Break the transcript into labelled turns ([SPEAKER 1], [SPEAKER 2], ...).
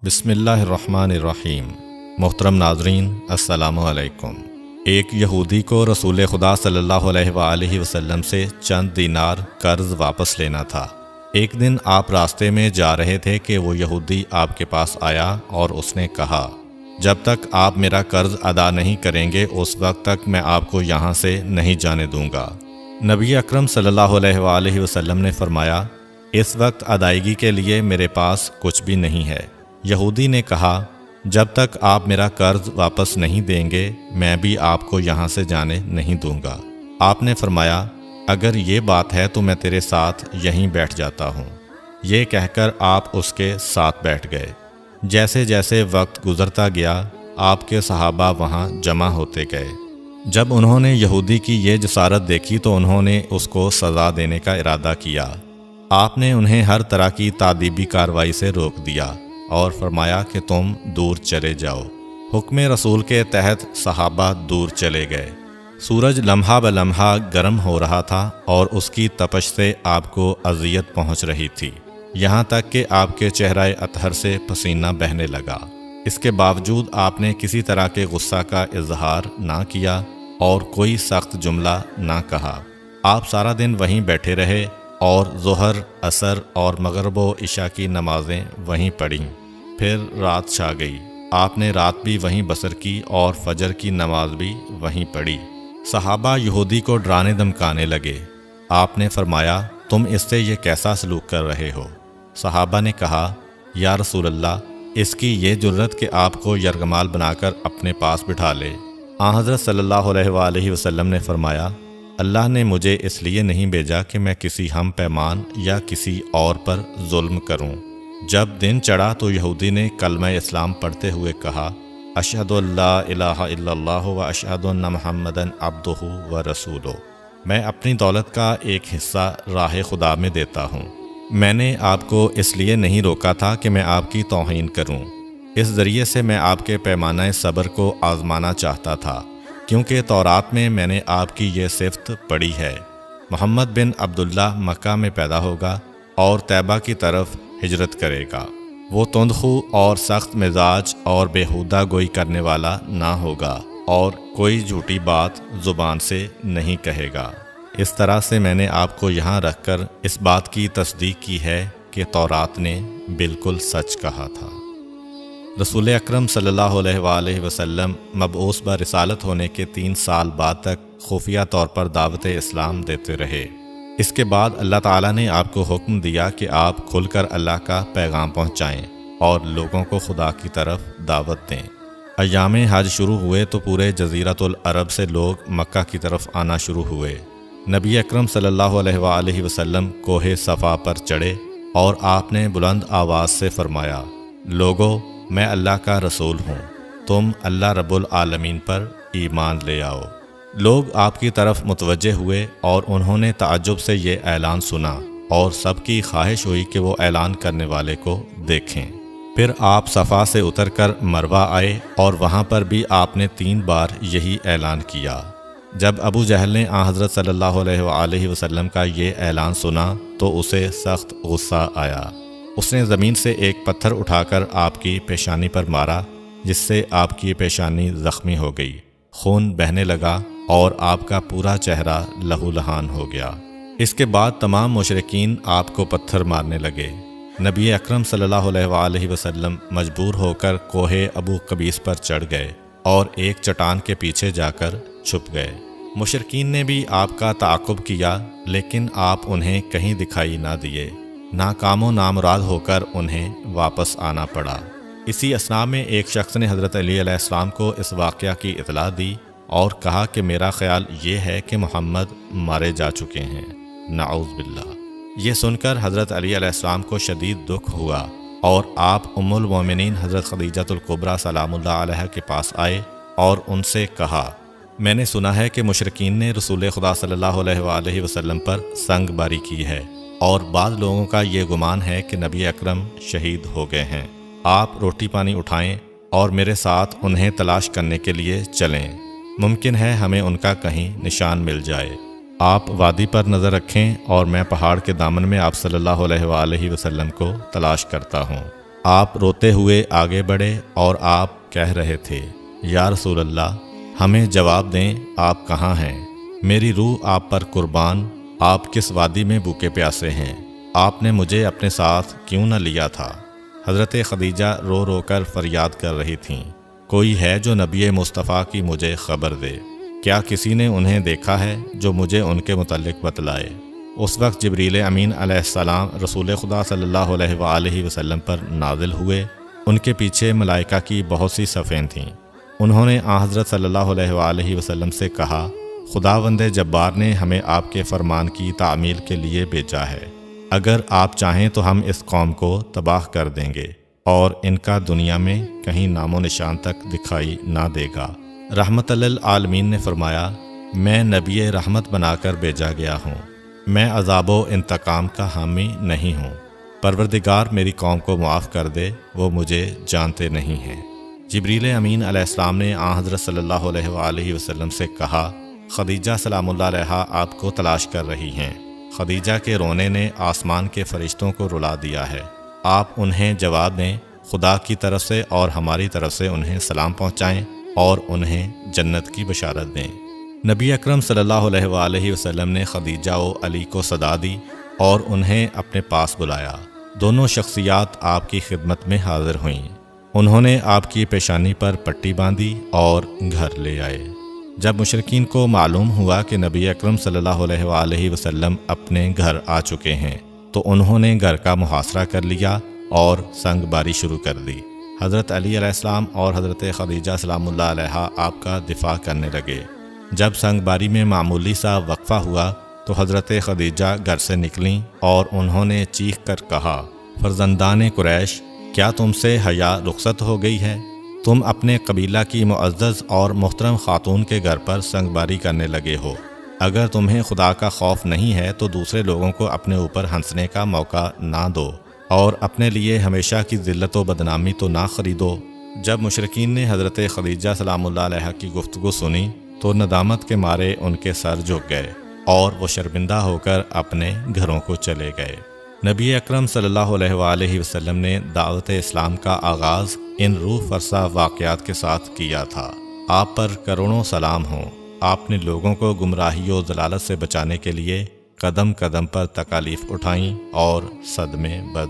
[SPEAKER 1] بسم اللہ الرحمن الرحیم۔ محترم ناظرین، السلام علیکم۔ ایک یہودی کو رسول خدا صلی اللہ علیہ وآلہ وسلم سے چند دینار قرض واپس لینا تھا۔ ایک دن آپ راستے میں جا رہے تھے کہ وہ یہودی آپ کے پاس آیا اور اس نے کہا، جب تک آپ میرا قرض ادا نہیں کریں گے اس وقت تک میں آپ کو یہاں سے نہیں جانے دوں گا۔ نبی اکرم صلی اللہ علیہ وآلہ وسلم نے فرمایا، اس وقت ادائیگی کے لیے میرے پاس کچھ بھی نہیں ہے۔ یہودی نے کہا، جب تک آپ میرا قرض واپس نہیں دیں گے میں بھی آپ کو یہاں سے جانے نہیں دوں گا۔ آپ نے فرمایا، اگر یہ بات ہے تو میں تیرے ساتھ یہیں بیٹھ جاتا ہوں۔ یہ کہہ کر آپ اس کے ساتھ بیٹھ گئے۔ جیسے جیسے وقت گزرتا گیا آپ کے صحابہ وہاں جمع ہوتے گئے۔ جب انہوں نے یہودی کی یہ جسارت دیکھی تو انہوں نے اس کو سزا دینے کا ارادہ کیا۔ آپ نے انہیں ہر طرح کی تادیبی کارروائی سے روک دیا اور فرمایا کہ تم دور چلے جاؤ۔ حکم رسول کے تحت صحابہ دور چلے گئے۔ سورج لمحہ بلمحہ گرم ہو رہا تھا اور اس کی تپش سے آپ کو اذیت پہنچ رہی تھی، یہاں تک کہ آپ کے چہرہ اطہر سے پسینہ بہنے لگا۔ اس کے باوجود آپ نے کسی طرح کے غصہ کا اظہار نہ کیا اور کوئی سخت جملہ نہ کہا۔ آپ سارا دن وہیں بیٹھے رہے اور ظہر، عصر اور مغرب و عشاء کی نمازیں وہیں پڑھیں۔ پھر رات چھا گئی۔ آپ نے رات بھی وہیں بسر کی اور فجر کی نماز بھی وہیں پڑھی۔ صحابہ یہودی کو ڈرانے دھمکانے لگے۔ آپ نے فرمایا، تم اس سے یہ کیسا سلوک کر رہے ہو؟ صحابہ نے کہا، یا رسول اللہ، اس کی یہ جرت کہ آپ کو یرغمال بنا کر اپنے پاس بٹھا لے۔ آن حضرت صلی اللہ علیہ وآلہ وسلم نے فرمایا، اللہ نے مجھے اس لیے نہیں بھیجا کہ میں کسی ہم پیمان یا کسی اور پر ظلم کروں۔ جب دن چڑھا تو یہودی نے کلمہ اسلام پڑھتے ہوئے کہا، اشہد ان لا الہ الا اللہ و اشہد ان محمدً عبدہ و رسولہ۔ میں اپنی دولت کا ایک حصہ راہ خدا میں دیتا ہوں۔ میں نے آپ کو اس لیے نہیں روکا تھا کہ میں آپ کی توہین کروں۔ اس ذریعے سے میں آپ کے پیمانہ صبر کو آزمانا چاہتا تھا، کیونکہ تورات میں میں نے آپ کی یہ صفت پڑھی ہے، محمد بن عبداللہ مکہ میں پیدا ہوگا اور طیبہ کی طرف ہجرت کرے گا۔ وہ تندخو اور سخت مزاج اور بیہودہ گوئی کرنے والا نہ ہوگا اور کوئی جھوٹی بات زبان سے نہیں کہے گا۔ اس طرح سے میں نے آپ کو یہاں رکھ کر اس بات کی تصدیق کی ہے کہ تورات نے بالکل سچ کہا تھا۔ رسول اکرم صلی اللہ علیہ وآلہ وسلم مبعوث برسالت ہونے کے 3 سال بعد تک خفیہ طور پر دعوت اسلام دیتے رہے۔ اس کے بعد اللہ تعالیٰ نے آپ کو حکم دیا کہ آپ کھل کر اللہ کا پیغام پہنچائیں اور لوگوں کو خدا کی طرف دعوت دیں۔ ایام حج شروع ہوئے تو پورے جزیرۃ العرب سے لوگ مکہ کی طرف آنا شروع ہوئے۔ نبی اکرم صلی اللہ علیہ وآلہ وسلم کوہ صفا پر چڑھے اور آپ نے بلند آواز سے فرمایا، لوگو، میں اللہ کا رسول ہوں، تم اللہ رب العالمین پر ایمان لے آؤ۔ لوگ آپ کی طرف متوجہ ہوئے اور انہوں نے تعجب سے یہ اعلان سنا اور سب کی خواہش ہوئی کہ وہ اعلان کرنے والے کو دیکھیں۔ پھر آپ صفا سے اتر کر مروہ آئے اور وہاں پر بھی آپ نے 3 بار یہی اعلان کیا۔ جب ابو جہل نے آن حضرت صلی اللہ علیہ وآلہ وسلم کا یہ اعلان سنا تو اسے سخت غصہ آیا۔ اس نے زمین سے ایک پتھر اٹھا کر آپ کی پیشانی پر مارا، جس سے آپ کی پیشانی زخمی ہو گئی، خون بہنے لگا اور آپ کا پورا چہرہ لہو لہان ہو گیا۔ اس کے بعد تمام مشرکین آپ کو پتھر مارنے لگے۔ نبی اکرم صلی اللہ علیہ وآلہ وسلم مجبور ہو کر کوہ ابو قبیس پر چڑھ گئے اور ایک چٹان کے پیچھے جا کر چھپ گئے۔ مشرکین نے بھی آپ کا تعاقب کیا لیکن آپ انہیں کہیں دکھائی نہ دیے۔ ناکام و نامراد ہو کر انہیں واپس آنا پڑا۔ اسی اثناء میں ایک شخص نے حضرت علی علیہ السلام کو اس واقعہ کی اطلاع دی اور کہا کہ میرا خیال یہ ہے کہ محمد مارے جا چکے ہیں، نعوذ باللہ۔ یہ سن کر حضرت علی علیہ السلام کو شدید دکھ ہوا اور آپ ام المومنین حضرت خدیجہ الکبریٰ سلام اللہ علیہ کے پاس آئے اور ان سے کہا، میں نے سنا ہے کہ مشرکین نے رسول خدا صلی اللہ علیہ وآلہ وسلم پر سنگ باری کی ہے اور بعض لوگوں کا یہ گمان ہے کہ نبی اکرم شہید ہو گئے ہیں۔ آپ روٹی پانی اٹھائیں اور میرے ساتھ انہیں تلاش کرنے کے لیے چلیں، ممکن ہے ہمیں ان کا کہیں نشان مل جائے۔ آپ وادی پر نظر رکھیں اور میں پہاڑ کے دامن میں آپ صلی اللہ علیہ وآلہ وسلم کو تلاش کرتا ہوں۔ آپ روتے ہوئے آگے بڑھے اور آپ کہہ رہے تھے، یا رسول اللہ، ہمیں جواب دیں، آپ کہاں ہیں؟ میری روح آپ پر قربان، آپ کس وادی میں بھوکے پیاسے ہیں؟ آپ نے مجھے اپنے ساتھ کیوں نہ لیا تھا؟ حضرت خدیجہ رو رو کر فریاد کر رہی تھیں، کوئی ہے جو نبی مصطفیٰ کی مجھے خبر دے؟ کیا کسی نے انہیں دیکھا ہے جو مجھے ان کے متعلق بتلائے؟ اس وقت جبریل امین علیہ السلام رسول خدا صلی اللہ علیہ وآلہ وسلم پر نازل ہوئے۔ ان کے پیچھے ملائکہ کی بہت سی صفیں تھیں۔ انہوں نے حضرت صلی اللہ علیہ وآلہ وسلم سے کہا، خداوند جبار نے ہمیں آپ کے فرمان کی تعمیل کے لیے بھیجا ہے۔ اگر آپ چاہیں تو ہم اس قوم کو تباہ کر دیں گے اور ان کا دنیا میں کہیں نام و نشان تک دکھائی نہ دے گا۔ رحمت للعالمین نے فرمایا، میں نبی رحمت بنا کر بھیجا گیا ہوں، میں عذاب و انتقام کا حامی نہیں ہوں۔ پروردگار میری قوم کو معاف کر دے، وہ مجھے جانتے نہیں ہیں۔ جبریل امین علیہ السلام نے حضرت صلی اللہ علیہ وآلہ وسلم سے کہا، خدیجہ سلام اللہ علیہا آپ کو تلاش کر رہی ہیں۔ خدیجہ کے رونے نے آسمان کے فرشتوں کو رلا دیا ہے۔ آپ انہیں جواب دیں، خدا کی طرف سے اور ہماری طرف سے انہیں سلام پہنچائیں اور انہیں جنت کی بشارت دیں۔ نبی اکرم صلی اللہ علیہ وآلہ وسلم نے خدیجہ و علی کو صدا دی اور انہیں اپنے پاس بلایا۔ دونوں شخصیات آپ کی خدمت میں حاضر ہوئیں۔ انہوں نے آپ کی پیشانی پر پٹی باندھی اور گھر لے آئے۔ جب مشرکین کو معلوم ہوا کہ نبی اکرم صلی اللہ علیہ وآلہ وسلم اپنے گھر آ چکے ہیں تو انہوں نے گھر کا محاصرہ کر لیا اور سنگ باری شروع کر دی۔ حضرت علی علیہ السلام اور حضرت خدیجہ سلام اللہ علیہا آپ کا دفاع کرنے لگے۔ جب سنگ باری میں معمولی سا وقفہ ہوا تو حضرت خدیجہ گھر سے نکلیں اور انہوں نے چیخ کر کہا، فرزندان قریش، کیا تم سے حیا رخصت ہو گئی ہے؟ تم اپنے قبیلہ کی معزز اور محترم خاتون کے گھر پر سنگ باری کرنے لگے ہو۔ اگر تمہیں خدا کا خوف نہیں ہے تو دوسرے لوگوں کو اپنے اوپر ہنسنے کا موقع نہ دو اور اپنے لیے ہمیشہ کی ذلت و بدنامی تو نہ خریدو۔ جب مشرکین نے حضرت خدیجہ سلام اللہ علیہا کی گفتگو سنی تو ندامت کے مارے ان کے سر جھک گئے اور وہ شرمندہ ہو کر اپنے گھروں کو چلے گئے۔ نبی اکرم صلی اللہ علیہ وآلہ وسلم نے دعوت اسلام کا آغاز ان روح فرسا واقعات کے ساتھ کیا تھا۔ آپ پر کروڑوں سلام ہوں۔ آپ نے لوگوں کو گمراہی و ضلالت سے بچانے کے لیے قدم قدم پر تکالیف اٹھائیں اور صدمے برد